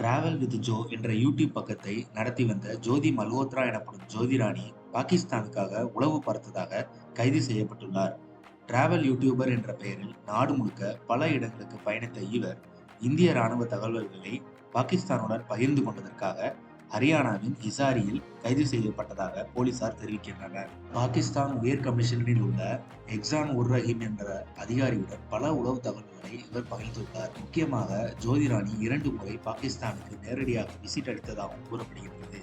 Travel with Joe என்ற YouTube பக்கத்தை நடத்தி வந்த ஜோதி மல்ஹோத்ரா எனப்படும் ஜோதிராணி பாகிஸ்தானுக்காக உளவு பார்த்ததாக கைது செய்யப்பட்டுள்ளார். டிராவல் யூடியூபர் என்ற பெயரில் நாடு முழுக்க பல இடங்களுக்கு பயணித்த இவர் இந்திய ராணுவ தகவல்களை பாகிஸ்தானுடன் பகிர்ந்து கொண்டதற்காக ஹரியானாவின் ஹிசாரியில் கைது செய்யப்பட்டதாக போலீசார் தெரிவிக்கின்றனர். பாகிஸ்தான் உயர் கமிஷனரில் உள்ள எக்ஸான் உர் ரஹீம் என்ற அதிகாரியுடன் பல உளவு தகவல்களை இவர் பகிர்ந்துள்ளார். முக்கியமாக ஜோதிராணி 2 முறை பாகிஸ்தானுக்கு நேரடியாக விசிட் அளித்ததாகவும் கூறப்படுகிறது.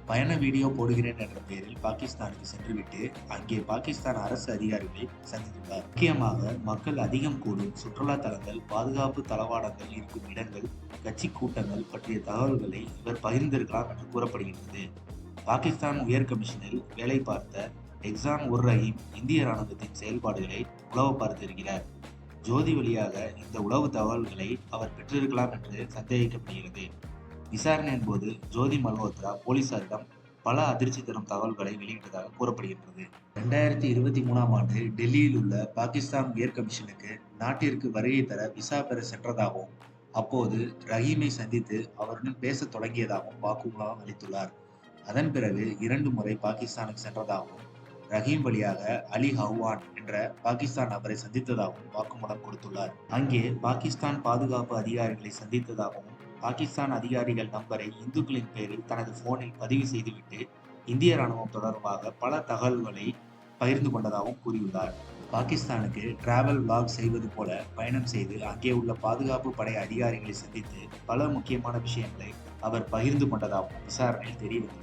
பயண வீடியோ போடுகிறேன் என்ற பெயரில் பாகிஸ்தானுக்கு சென்றுவிட்டு அங்கே பாகிஸ்தான் அரசு அதிகாரிகளை சந்தித்துள்ளார். முக்கியமாக மக்கள் அதிகம் கூடும் சுற்றுலா தலங்கள், பாதுகாப்பு தளவாடங்கள் இருக்கும் இடங்கள், கட்சி கூட்டங்கள் பற்றிய தகவல்களை இவர் பகிர்ந்திருக்கலாம் என்று கூறப்படுகிறது. பாகிஸ்தான் உயர் கமிஷனில் வேலை பார்த்த எக்ஸான் உர் ரஹீம் இந்திய ராணுவத்தின் செயல்பாடுகளை உளவு பார்த்திருக்கிறார். ஜோதி வழியாக இந்த உளவு தகவல்களை அவர் பெற்றிருக்கலாம் என்று சந்தேகிக்கப்படுகிறது. விசாரணையின் போது ஜோதி மல்ஹோத்ரா போலீசாரிடம் பல அதிர்ச்சி தரும் தகவல்களை வெளியிட்டதாக கூறப்படுகின்றது. 2023ஆம் ஆண்டு டெல்லியில் உள்ள பாகிஸ்தான் உயர் கமிஷனுக்கு நாட்டிற்கு வருகை தர விசா பெற சென்றதாகவும் அப்போது ரஹீமை சந்தித்து அவருடன் பேசத் தொடங்கியதாகவும் வாக்குமூலம் அளித்துள்ளார். அதன் பிறகு 2 முறை பாகிஸ்தானுக்கு சென்றதாகவும் ரஹீம் வழியாக அலி ஹவ்வான் என்ற பாகிஸ்தான் நபரை சந்தித்ததாகவும் வாக்குமூலம் கொடுத்துள்ளார். அங்கே பாகிஸ்தான் பாதுகாப்பு அதிகாரிகளை சந்தித்ததாகவும் பாகிஸ்தான் அதிகாரிகள் நம்பரை இந்துக்களின் பெயரில் தனது போனில் பதிவு செய்துவிட்டு இந்திய ராணுவம் தொடர்பாக பல தகவல்களை பகிர்ந்து கொண்டதாகவும் கூறியுள்ளார். பாகிஸ்தானுக்கு டிராவல் விளாக் செய்வது போல பயணம் செய்து அங்கே உள்ள பாதுகாப்பு படை அதிகாரிகளை சந்தித்து பல முக்கியமான விஷயங்களை அவர் பகிர்ந்து கொண்டதாகவும் விசாரணையில் தெரியவந்துள்ளது.